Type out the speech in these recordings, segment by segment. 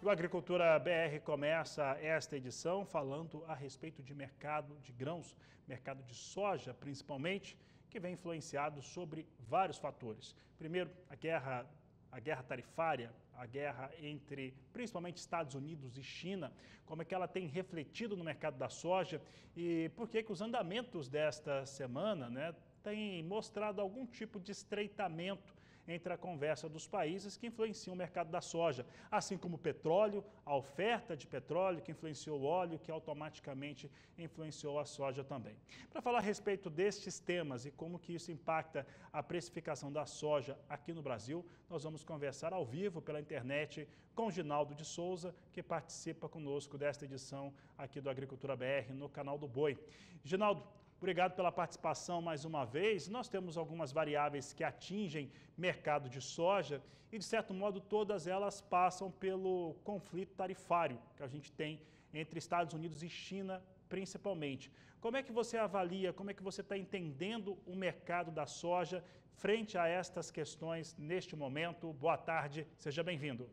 E o Agricultura BR começa esta edição falando a respeito de mercado de grãos, mercado de soja principalmente, que vem influenciado sobre vários fatores. Primeiro, a guerra tarifária, a guerra entre principalmente Estados Unidos e China, como é que ela tem refletido no mercado da soja e por que os andamentos desta semana, têm mostrado algum tipo de estreitamento entre a conversa dos países que influenciam o mercado da soja, assim como o petróleo, a oferta de petróleo que influenciou o óleo, que automaticamente influenciou a soja também. Para falar a respeito destes temas e como que isso impacta a precificação da soja aqui no Brasil, nós vamos conversar ao vivo pela internet com Ginaldo de Souza, que participa conosco desta edição aqui do Agricultura BR no canal do Boi. Ginaldo, obrigado pela participação mais uma vez. Nós temos algumas variáveis que atingem mercado de soja e, de certo modo, todas elas passam pelo conflito tarifário que a gente tem entre Estados Unidos e China, principalmente. Como é que você avalia, como é que você está entendendo o mercado da soja frente a estas questões neste momento? Boa tarde, seja bem-vindo.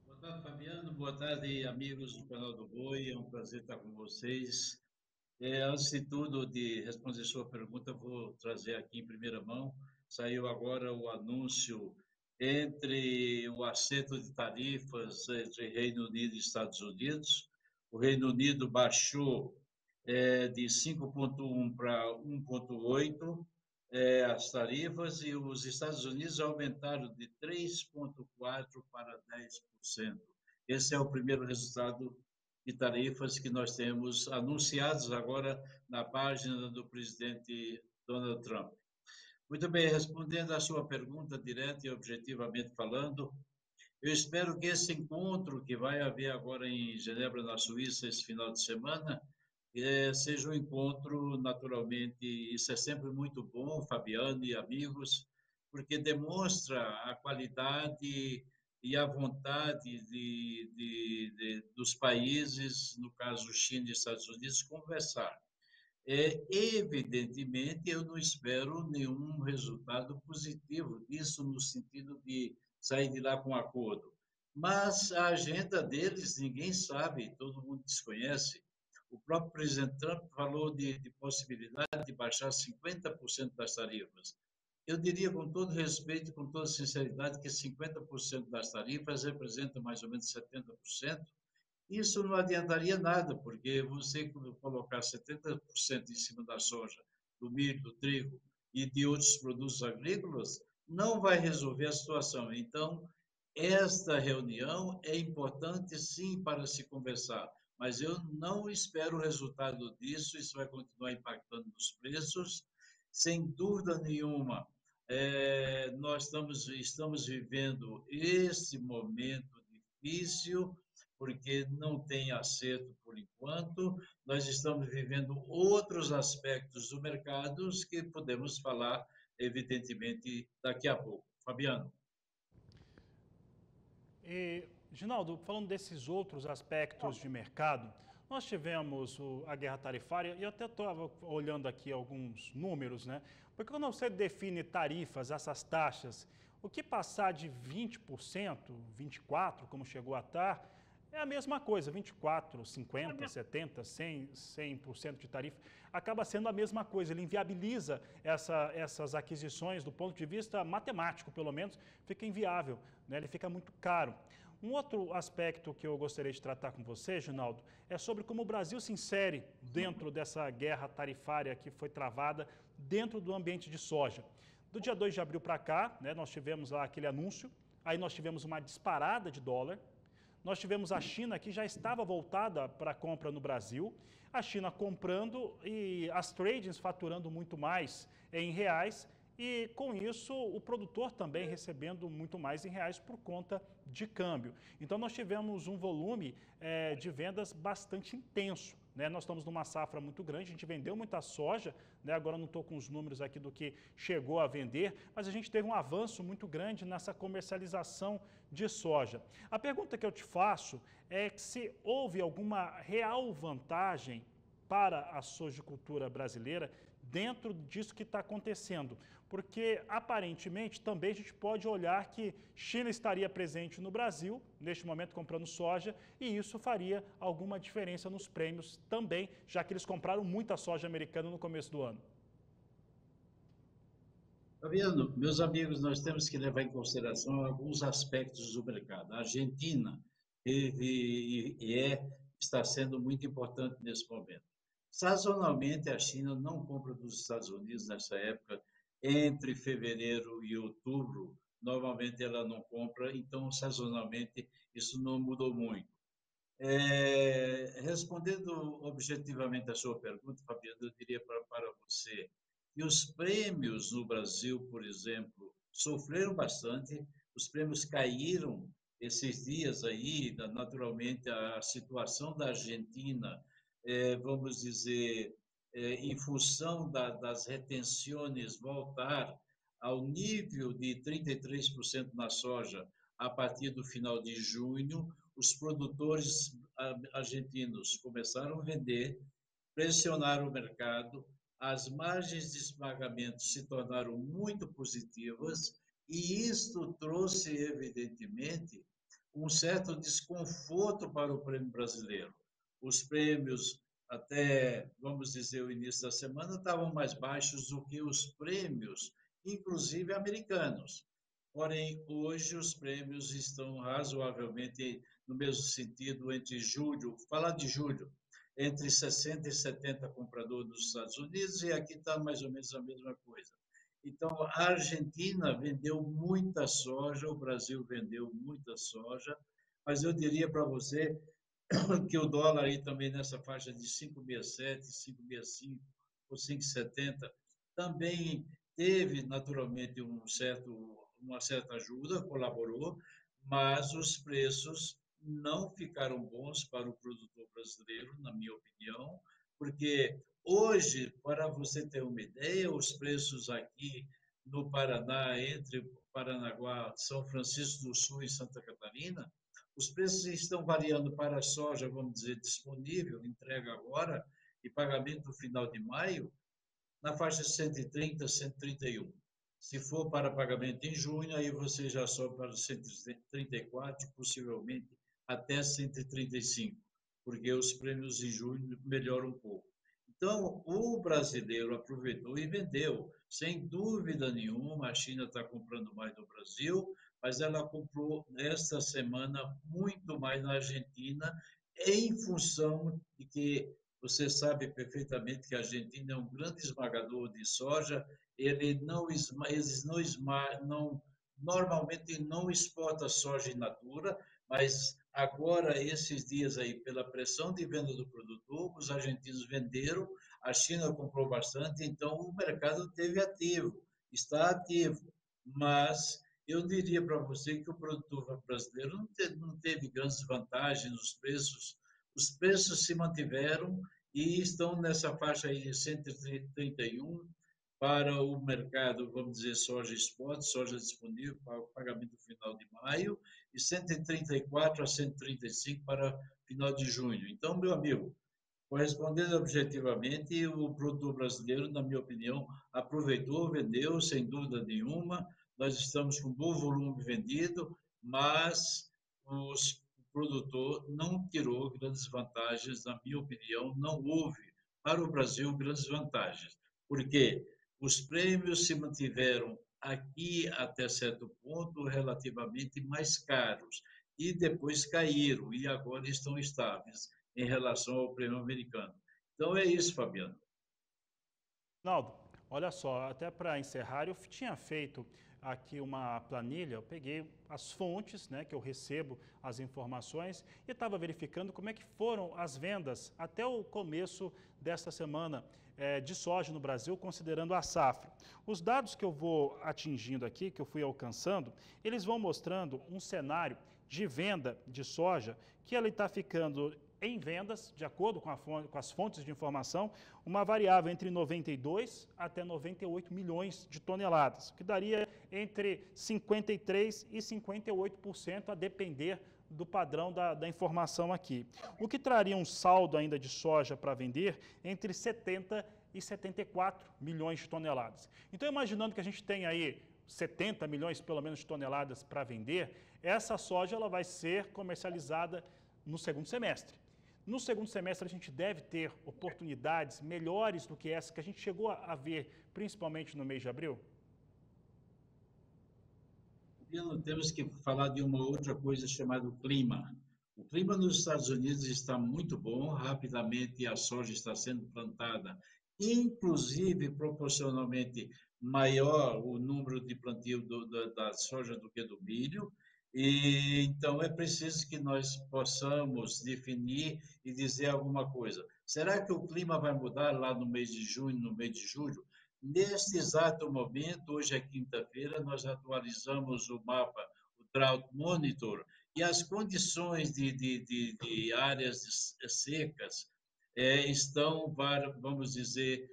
Boa tarde, Fabiano. Boa tarde, amigos do canal do Boi. É um prazer estar com vocês. Antes de tudo, de responder sua pergunta, vou trazer aqui em primeira mão. Saiu agora o anúncio entre o acerto de tarifas entre Reino Unido e Estados Unidos. O Reino Unido baixou de 5,1 para 1,8 as tarifas e os Estados Unidos aumentaram de 3,4% para 10%. Esse é o primeiro resultado de tarifas que nós temos anunciados agora na página do presidente Donald Trump. Muito bem, respondendo à sua pergunta direta e objetivamente falando, eu espero que esse encontro que vai haver agora em Genebra, na Suíça, esse final de semana, seja um encontro, naturalmente, isso é sempre muito bom, Fabiano e amigos, porque demonstra a qualidade e a vontade dos países, no caso China e Estados Unidos, conversar. Evidentemente, eu não espero nenhum resultado positivo disso, no sentido de sair de lá com acordo. Mas a agenda deles ninguém sabe, todo mundo desconhece. O próprio presidente Trump falou de possibilidade de baixar 50% das tarifas. Eu diria, com todo respeito e com toda sinceridade, que 50% das tarifas representa mais ou menos 70%. Isso não adiantaria nada, porque você colocar 70% em cima da soja, do milho, do trigo e de outros produtos agrícolas, não vai resolver a situação. Então, esta reunião é importante, sim, para se conversar, mas eu não espero o resultado disso, isso vai continuar impactando nos preços, sem dúvida nenhuma. Nós estamos vivendo esse momento difícil, porque não tem acerto por enquanto. Nós estamos vivendo outros aspectos do mercado que podemos falar, evidentemente, daqui a pouco. Fabiano. E, Ginaldo, falando desses outros aspectos de mercado, nós tivemos a guerra tarifária e eu até estava olhando aqui alguns números, Porque quando você define tarifas, essas taxas, o que passar de 20%, 24%, como chegou a estar, é a mesma coisa, 24, 50, 70, 100% de tarifa, acaba sendo a mesma coisa, ele inviabiliza essas aquisições do ponto de vista matemático, pelo menos, fica inviável, Ele fica muito caro. Um outro aspecto que eu gostaria de tratar com você, Ginaldo, é sobre como o Brasil se insere dentro dessa guerra tarifária que foi travada dentro do ambiente de soja. Do dia 2 de abril para cá, nós tivemos lá aquele anúncio, aí nós tivemos uma disparada de dólar. Nós tivemos a China, que já estava voltada para a compra no Brasil, a China comprando e as tradings faturando muito mais em reais, e com isso o produtor também recebendo muito mais em reais por conta de câmbio. Então nós tivemos um volume de vendas bastante intenso. Nós estamos numa safra muito grande, a gente vendeu muita soja, agora não estou com os números aqui do que chegou a vender, mas a gente teve um avanço muito grande nessa comercialização de soja. A pergunta que eu te faço é se houve alguma real vantagem para a sojicultura brasileira dentro disso que está acontecendo. Porque, aparentemente, também a gente pode olhar que China estaria presente no Brasil, neste momento comprando soja, e isso faria alguma diferença nos prêmios também, já que eles compraram muita soja americana no começo do ano. Fabiano, meus amigos, nós temos que levar em consideração alguns aspectos do mercado. A Argentina teve está sendo muito importante nesse momento. Sazonalmente, a China não compra dos Estados Unidos nessa época, entre fevereiro e outubro, normalmente ela não compra, então, sazonalmente, isso não mudou muito. Respondendo objetivamente a sua pergunta, Fabiano, eu diria para você que os prêmios no Brasil, por exemplo, sofreram bastante, os prêmios caíram esses dias aí, naturalmente a situação da Argentina, vamos dizer, em função das retenções voltar ao nível de 33% na soja a partir do final de junho, os produtores argentinos começaram a vender, pressionaram o mercado, as margens de pagamento se tornaram muito positivas e isto trouxe, evidentemente, um certo desconforto para o prêmio brasileiro. Os prêmios, até, vamos dizer, o início da semana, estavam mais baixos do que os prêmios, inclusive americanos. Porém, hoje os prêmios estão razoavelmente no mesmo sentido entre julho, falar de julho, entre 60 e 70 compradores nos Estados Unidos e aqui está mais ou menos a mesma coisa. Então, a Argentina vendeu muita soja, o Brasil vendeu muita soja, mas eu diria para você que o dólar aí também nessa faixa de 5,67, 5,65 ou 5,70 também teve naturalmente uma certa ajuda, colaborou, mas os preços não ficaram bons para o produtor brasileiro, na minha opinião, porque hoje, para você ter uma ideia, os preços aqui no Paraná, entre Paranaguá, São Francisco do Sul e Santa Catarina, os preços estão variando para a soja, vamos dizer, disponível, entrega agora e pagamento no final de maio, na faixa de 130, 131. Se for para pagamento em junho, aí você já sobe para 134, possivelmente até 135, porque os prêmios em junho melhoram um pouco. Então, o brasileiro aproveitou e vendeu. Sem dúvida nenhuma, a China está comprando mais no Brasil, mas ela comprou esta semana muito mais na Argentina, em função de que você sabe perfeitamente que a Argentina é um grande esmagador de soja, eles normalmente não exporta soja in natura, mas agora, esses dias aí, pela pressão de venda do produtor, os argentinos venderam, a China comprou bastante, então o mercado teve ativo, está ativo, mas eu diria para você que o produtor brasileiro não teve grandes vantagens nos preços, os preços se mantiveram e estão nessa faixa aí de 131 para o mercado, vamos dizer, soja spot, soja disponível para o pagamento final de maio, e 134 a 135 para final de junho. Então, meu amigo, respondendo objetivamente, o produtor brasileiro, na minha opinião, aproveitou, vendeu, sem dúvida nenhuma. Nós estamos com bom volume vendido, mas o produtor não tirou grandes vantagens, na minha opinião, não houve para o Brasil grandes vantagens. Por quê? Os prêmios se mantiveram aqui até certo ponto relativamente mais caros e depois caíram e agora estão estáveis em relação ao prêmio americano. Então é isso, Fabiano. Naldo, olha só, até para encerrar, eu tinha feito aqui uma planilha, eu peguei as fontes, né, que eu recebo as informações e estava verificando como é que foram as vendas até o começo desta semana de soja no Brasil, considerando a safra. Os dados que eu vou atingindo aqui, que eu fui alcançando, eles vão mostrando um cenário de venda de soja que ele está ficando em vendas, de acordo com as fontes de informação, uma variável entre 92 até 98 milhões de toneladas, que daria entre 53% e 58%, a depender do padrão da informação aqui. O que traria um saldo ainda de soja para vender entre 70 74 milhões de toneladas. Então, imaginando que a gente tem aí 70 milhões, pelo menos, de toneladas para vender, essa soja ela vai ser comercializada no segundo semestre. No segundo semestre, a gente deve ter oportunidades melhores do que essa que a gente chegou a ver, principalmente no mês de abril? Temos que falar de uma outra coisa chamada clima. O clima nos Estados Unidos está muito bom, rapidamente a soja está sendo plantada, inclusive proporcionalmente maior o número de plantio da soja do que do milho, e então é preciso que nós possamos definir e dizer alguma coisa. Será que o clima vai mudar lá no mês de junho, no mês de julho? Neste exato momento, hoje é quinta-feira, nós atualizamos o mapa, o Drought Monitor, e as condições de áreas secas estão, vamos dizer,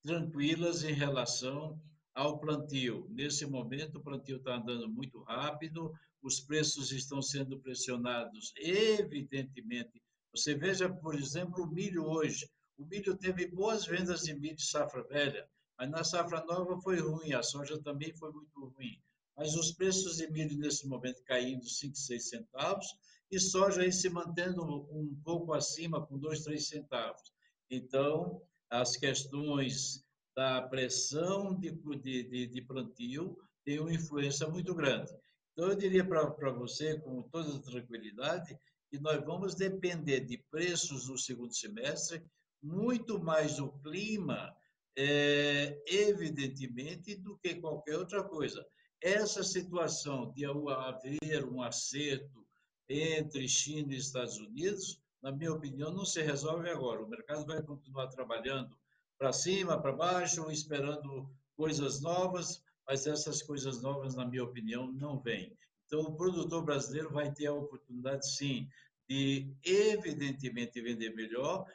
tranquilas em relação ao plantio. Nesse momento, o plantio está andando muito rápido, os preços estão sendo pressionados, evidentemente. Você veja, por exemplo, o milho hoje. O milho teve boas vendas de milho de safra velha, mas na safra nova foi ruim, a soja também foi muito ruim. Mas os preços de milho nesse momento caindo 5, 6 centavos e soja aí se mantendo um pouco acima, com 2, 3 centavos. Então, as questões da pressão de plantio têm uma influência muito grande. Então, eu diria para você, com toda tranquilidade, que nós vamos depender de preços no segundo semestre, muito mais do clima, evidentemente, do que qualquer outra coisa. Essa situação de haver um acerto entre China e Estados Unidos, na minha opinião, não se resolve agora. O mercado vai continuar trabalhando para cima, para baixo, esperando coisas novas, mas essas coisas novas, na minha opinião, não vêm. Então, o produtor brasileiro vai ter a oportunidade, sim, de, evidentemente, vender melhor,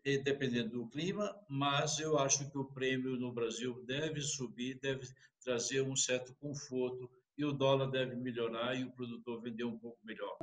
dependendo do clima, mas eu acho que o prêmio no Brasil deve subir, deve trazer um certo conforto e o dólar deve melhorar e o produtor vender um pouco melhor.